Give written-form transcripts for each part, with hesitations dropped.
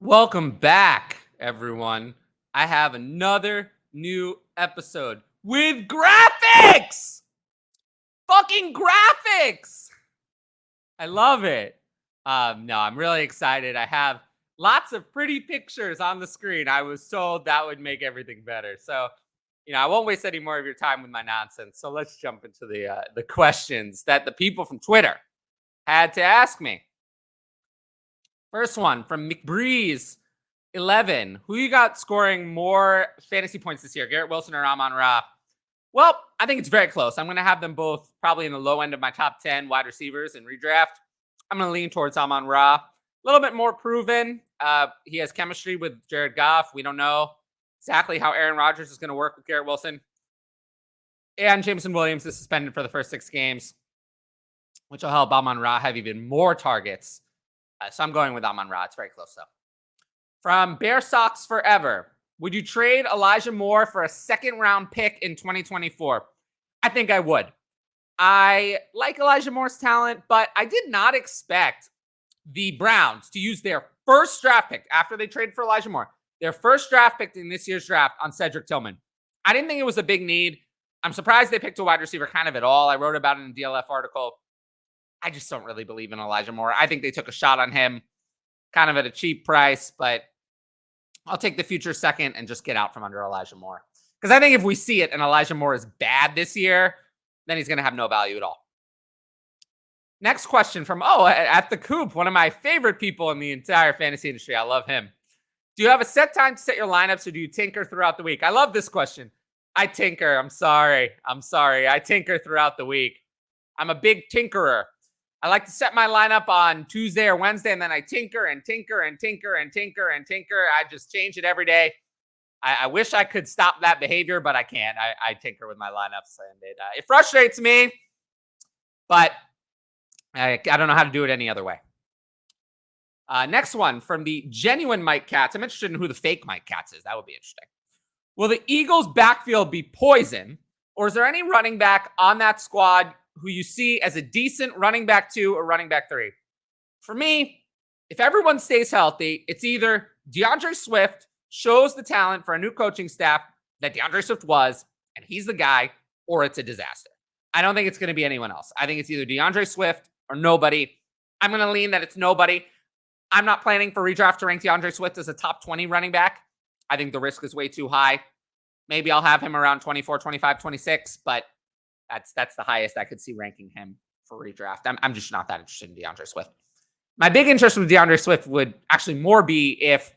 Welcome back, everyone. I have another new episode with graphics! Fucking graphics! I love it. No, I'm really excited. I have lots of pretty pictures on the screen. I was told that would make everything better. So, I won't waste any more of your time with my nonsense. So let's jump into the questions that the people from Twitter had to ask me. First one from McBreeze 11. Who you got scoring more fantasy points this year, Garrett Wilson or Amon-Ra? Well, I think it's very close. I'm going to have them both probably in the low end of my top 10 wide receivers in redraft. I'm going to lean towards Amon-Ra. A little bit more proven. He has chemistry with Jared Goff. We don't know exactly how Aaron Rodgers is going to work with Garrett Wilson. And Jameson Williams is suspended for the first 6 games, which will help Amon-Ra have even more targets. So I'm going with Amon-Ra. It's very close, though. From Bear Sox Forever, would you trade Elijah Moore for a second-round pick in 2024? I think I would. I like Elijah Moore's talent, but I did not expect the Browns to use their first draft pick after they traded for Elijah Moore, their first draft pick in this year's draft on Cedric Tillman. I didn't think it was a big need. I'm surprised they picked a wide receiver kind of at all. I wrote about it in a DLF article. I just don't really believe in Elijah Moore. I think they took a shot on him kind of at a cheap price, but I'll take the future second and just get out from under Elijah Moore. Because I think if we see it and Elijah Moore is bad this year, then he's going to have no value at all. Next question from, at the Coop, one of my favorite people in the entire fantasy industry. I love him. Do you have a set time to set your lineups or do you tinker throughout the week? I love this question. I tinker. I'm sorry. I tinker throughout the week. I'm a big tinkerer. I like to set my lineup on Tuesday or Wednesday, and then I tinker and tinker and tinker and tinker and tinker. I just change it every day. I wish I could stop that behavior, but I can't. I tinker with my lineups, and it frustrates me, but I don't know how to do it any other way. Next one from the genuine Mike Katz. I'm interested in who the fake Mike Katz is. That would be interesting. Will the Eagles' backfield be poison, or is there any running back on that squad who you see as a decent running back 2 or running back 3? For me, if everyone stays healthy, it's either DeAndre Swift shows the talent for a new coaching staff that DeAndre Swift was, and he's the guy, or it's a disaster. I don't think it's going to be anyone else. I think it's either DeAndre Swift or nobody. I'm going to lean that it's nobody. I'm not planning for redraft to rank DeAndre Swift as a top 20 running back. I think the risk is way too high. Maybe I'll have him around 24, 25, 26, but that's the highest I could see ranking him for redraft. I'm just not that interested in DeAndre Swift. My big interest with DeAndre Swift would actually more be if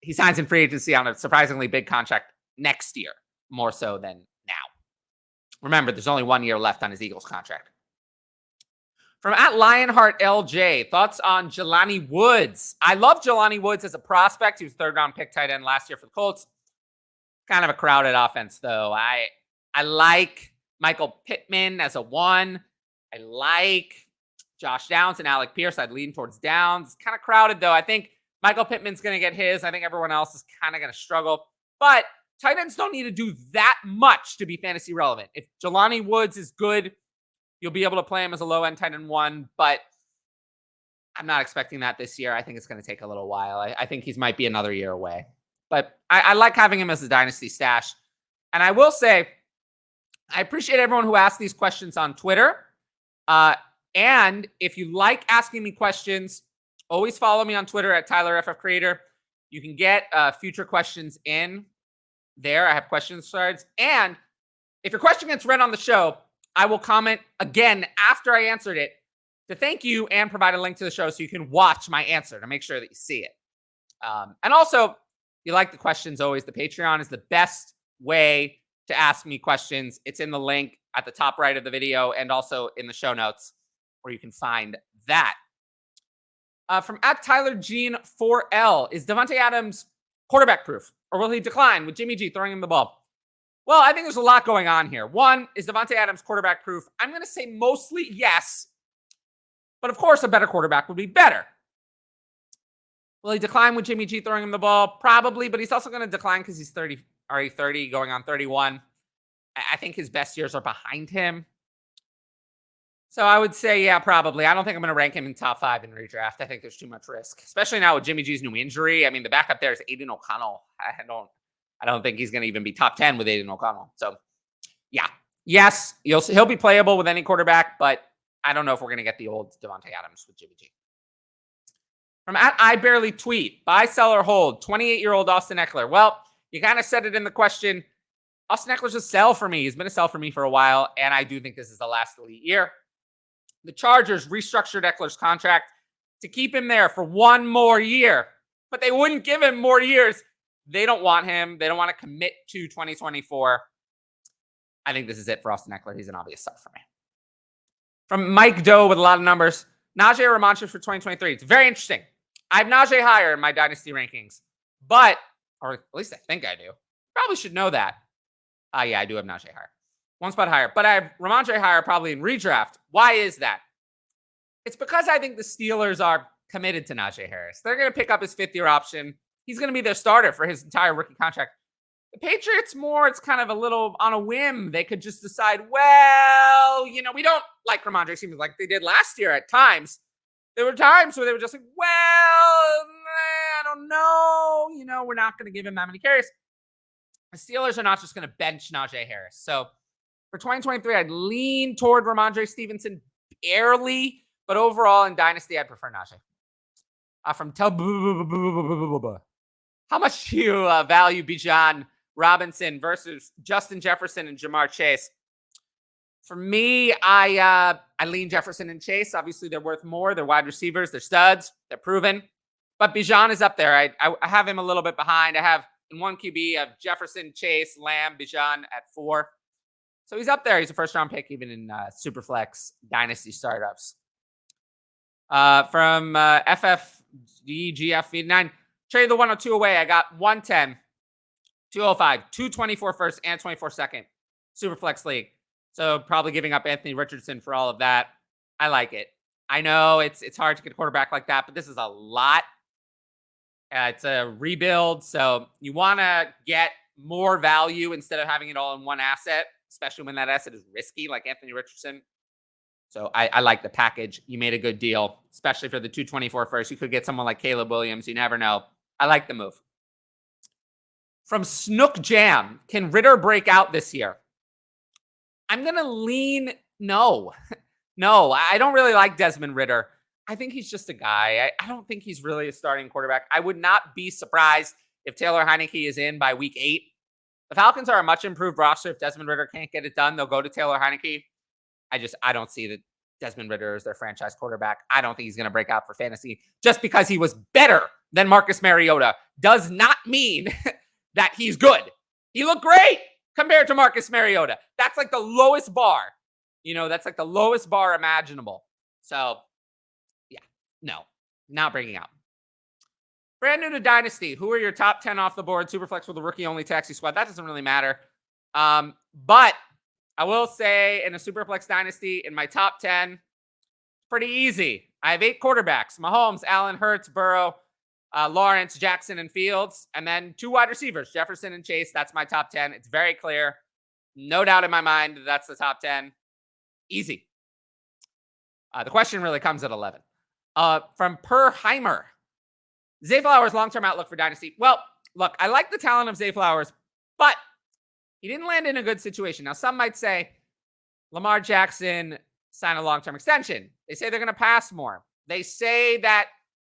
he signs in free agency on a surprisingly big contract next year, more so than now. Remember, there's only 1 year left on his Eagles contract. From at Lionheart LJ, thoughts on Jelani Woods? I love Jelani Woods as a prospect. He was 3rd-round pick tight end last year for the Colts. Kind of a crowded offense, though. I like Michael Pittman as a 1. I like Josh Downs and Alec Pierce. I'd lean towards Downs. Kind of crowded, though. I think Michael Pittman's going to get his. I think everyone else is kind of going to struggle. But tight ends don't need to do that much to be fantasy relevant. If Jelani Woods is good, you'll be able to play him as a low-end tight end 1. But I'm not expecting that this year. I think it's going to take a little while. I think he might be another year away. But I like having him as a dynasty stash. And I will say, I appreciate everyone who asked these questions on Twitter. And if you like asking me questions, always follow me on Twitter at TylerFFCreator. You can get future questions in there. I have questions threads. And if your question gets read on the show, I will comment again after I answered it to thank you and provide a link to the show so you can watch my answer to make sure that you see it. And also, if you like the questions always, the Patreon is the best way to ask me questions. It's in the link at the top right of the video and also in the show notes where you can find that. From at Tyler Jean 4L, is Devontae Adams quarterback proof or will he decline with Jimmy G throwing him the ball? Well, I think there's a lot going on here. One, is Devontae Adams quarterback proof? I'm going to say mostly yes, but of course a better quarterback would be better. Will he decline with Jimmy G throwing him the ball? Probably, but he's also going to decline because he's already 30, going on 31. I think his best years are behind him. So I would say, yeah, probably. I don't think I'm going to rank him in top 5 in redraft. I think there's too much risk, especially now with Jimmy G's new injury. I mean, the backup there is Aiden O'Connell. I don't think he's going to even be top 10 with Aiden O'Connell. So yeah, yes, he'll be playable with any quarterback, but I don't know if we're going to get the old Devontae Adams with Jimmy G. From I barely tweet, buy, sell, or hold, 28-year-old Austin Eckler. Well, you kind of said it in the question. Austin Eckler's a sell for me. He's been a sell for me for a while, and I do think this is the last elite year. The Chargers restructured Eckler's contract to keep him there for one more year, but they wouldn't give him more years. They don't want him. They don't want to commit to 2024. I think this is it for Austin Eckler. He's an obvious sell for me. From Mike Doe with a lot of numbers, Najee or Ramontra for 2023. It's very interesting. I have Najee higher in my Dynasty rankings, but, or at least I think I do. Probably should know that. Yeah, I do have Najee higher. One spot higher, but I have Ramondre higher probably in redraft. Why is that? It's because I think the Steelers are committed to Najee Harris. They're going to pick up his 5th-year option. He's going to be their starter for his entire rookie contract. The Patriots it's kind of a little on a whim. They could just decide, well, we don't like Ramondre seems like they did last year at times. There were times where they were just like, well, I don't know. We're not going to give him that many carries. The Steelers are not just going to bench Najee Harris. So for 2023, I'd lean toward Ramondre Stevenson barely, but overall in Dynasty, I'd prefer Najee. From how much do you value Bijan Robinson versus Justin Jefferson and Jamar Chase? For me, I lean Jefferson and Chase. Obviously, they're worth more. They're wide receivers. They're studs. They're proven. But Bijan is up there. I have him a little bit behind. I have in one QB of Jefferson, Chase, Lamb, Bijan at 4. So he's up there. He's a first-round pick even in Superflex Dynasty startups. From FFDGF9, trade the 102 away. I got 110, 205, 224 first and 24 second. Superflex League. So probably giving up Anthony Richardson for all of that. I like it. I know it's hard to get a quarterback like that, but this is a lot. It's a rebuild, so you want to get more value instead of having it all in one asset, especially when that asset is risky, like Anthony Richardson. So I like the package. You made a good deal, especially for the 224 first. You could get someone like Caleb Williams. You never know. I like the move. From Snook Jam, can Ritter break out this year? I'm going to lean no. No, I don't really like Desmond Ritter. I think he's just a guy. I don't think he's really a starting quarterback. I would not be surprised if Taylor Heineke is in by week 8. The Falcons are a much improved roster. If Desmond Ritter can't get it done, they'll go to Taylor Heineke. I don't see that Desmond Ritter is their franchise quarterback. I don't think he's going to break out for fantasy. Just because he was better than Marcus Mariota does not mean that he's good. He looked great compared to Marcus Mariota. That's like the lowest bar. That's like the lowest bar imaginable. So, yeah, no, not breaking out. Brand new to Dynasty. Who are your top 10 off the board? Superflex with a rookie-only taxi squad. That doesn't really matter. But I will say in a Superflex Dynasty, in my top 10, pretty easy. I have 8 quarterbacks. Mahomes, Allen, Hurts, Burrow, Lawrence, Jackson, and Fields. And then 2 wide receivers, Jefferson and Chase. That's my top 10. It's very clear. No doubt in my mind that that's the top 10. Easy. The question really comes at 11. From Perheimer. Zay Flowers' long-term outlook for Dynasty. Well, look, I like the talent of Zay Flowers, but he didn't land in a good situation. Now, some might say Lamar Jackson signed a long-term extension. They say they're going to pass more. They say that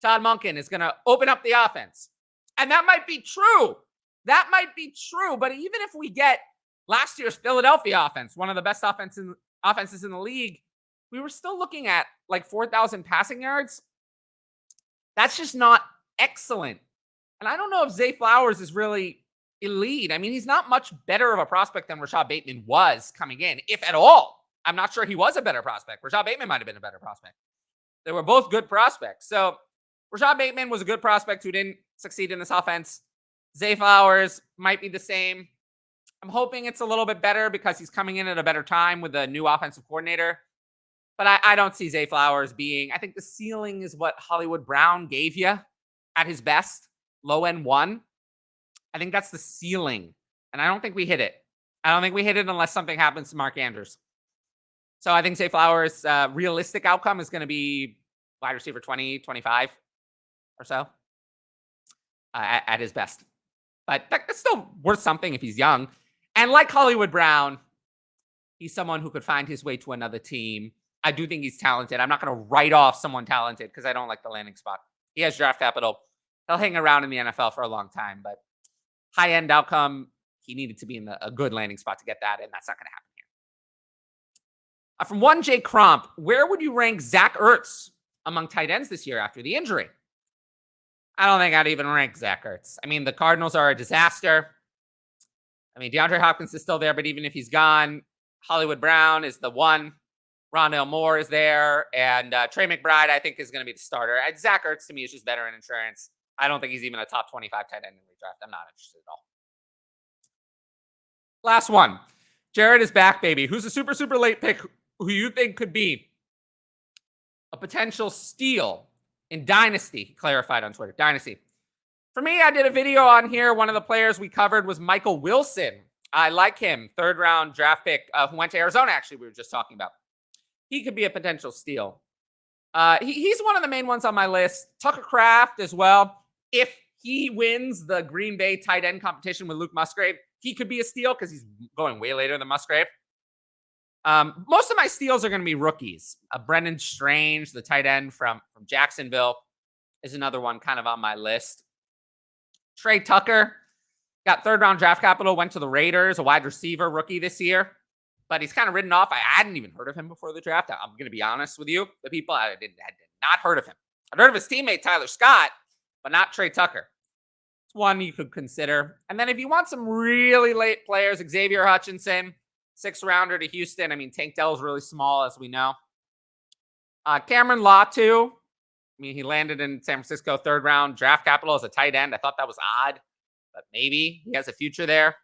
Todd Monken is going to open up the offense. And that might be true. That might be true. But even if we get last year's Philadelphia offense, one of the best offenses in the league, we were still looking at like 4,000 passing yards. That's just not excellent. And I don't know if Zay Flowers is really elite. I mean, he's not much better of a prospect than Rashad Bateman was coming in, if at all. I'm not sure he was a better prospect. Rashad Bateman might have been a better prospect. They were both good prospects. So Rashad Bateman was a good prospect who didn't succeed in this offense. Zay Flowers might be the same. I'm hoping it's a little bit better because he's coming in at a better time with a new offensive coordinator. But I don't see Zay Flowers being, I think the ceiling is what Hollywood Brown gave you at his best, low end 1. I think that's the ceiling. And I don't think we hit it. I don't think we hit it unless something happens to Mark Andrews. So I think Zay Flowers' realistic outcome is going to be wide receiver 20, 25 or so at his best. But that's still worth something if he's young. And like Hollywood Brown, he's someone who could find his way to another team. I do think he's talented. I'm not going to write off someone talented because I don't like the landing spot. He has draft capital. He'll hang around in the NFL for a long time, but high-end outcome, he needed to be in a good landing spot to get that, and that's not going to happen here. From 1J Cromp, where would you rank Zach Ertz among tight ends this year after the injury? I don't think I'd even rank Zach Ertz. I mean, the Cardinals are a disaster. I mean, DeAndre Hopkins is still there, but even if he's gone, Hollywood Brown is the one. Rondale Moore is there. And Trey McBride, I think, is going to be the starter. Zach Ertz, to me, is just veteran insurance. I don't think he's even a top 25 tight end in the redraft. I'm not interested at all. Last one. Jared is back, baby. Who's a super, super late pick who you think could be a potential steal in Dynasty? He clarified on Twitter. Dynasty. For me, I did a video on here. One of the players we covered was Michael Wilson. I like him. 3rd round draft pick who went to Arizona, actually, we were just talking about. He could be a potential steal. He's one of the main ones on my list. Tucker Kraft as well. If he wins the Green Bay tight end competition with Luke Musgrave, he could be a steal because he's going way later than Musgrave. Most of my steals are going to be rookies. Brendan Strange, the tight end from Jacksonville, is another one kind of on my list. Trey Tucker got 3rd round draft capital, went to the Raiders, a wide receiver rookie this year. But he's kind of written off. I hadn't even heard of him before the draft. I'm going to be honest with you. The people, I did not heard of him. I'd heard of his teammate, Tyler Scott, but not Trey Tucker. It's one you could consider. And then if you want some really late players, Xavier Hutchinson, 6th rounder to Houston. I mean, Tank Dell's really small, as we know. Cameron Latu. I mean, he landed in San Francisco 3rd round draft capital as a tight end. I thought that was odd, but maybe he has a future there.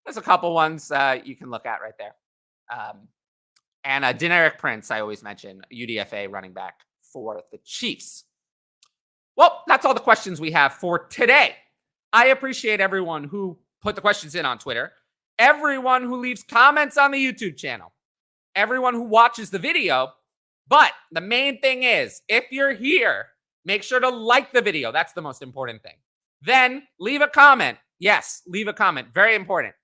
There's a couple ones you can look at right there. And Deneric Prince, I always mention, UDFA running back for the Chiefs. Well, that's all the questions we have for today. I appreciate everyone who put the questions in on Twitter, everyone who leaves comments on the YouTube channel, everyone who watches the video. But the main thing is, if you're here, make sure to like the video. That's the most important thing. Then leave a comment. Yes, leave a comment. Very important.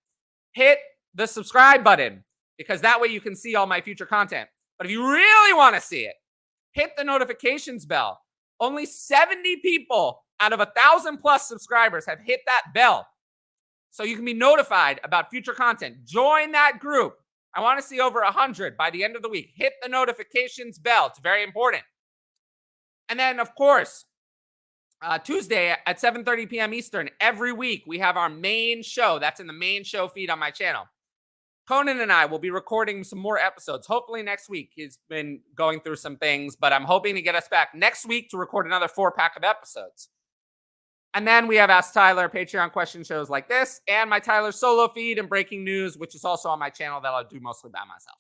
Hit the subscribe button, because that way you can see all my future content. But if you really want to see it, hit the notifications bell. Only 70 people out of 1,000+ subscribers have hit that bell, so you can be notified about future content. Join that group. I want to see over 100 by the end of the week. Hit the notifications bell. It's very important. And then, of course, Tuesday at 7:30 p.m. Eastern, every week, we have our main show. That's in the main show feed on my channel. Conan and I will be recording some more episodes, hopefully next week. He's been going through some things, but I'm hoping to get us back next week to record another 4-pack of episodes. And then we have Ask Tyler, Patreon question shows like this, and my Tyler solo feed and breaking news, which is also on my channel that I'll do mostly by myself.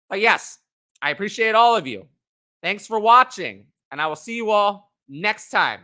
But yes, I appreciate all of you. Thanks for watching, and I will see you all next time.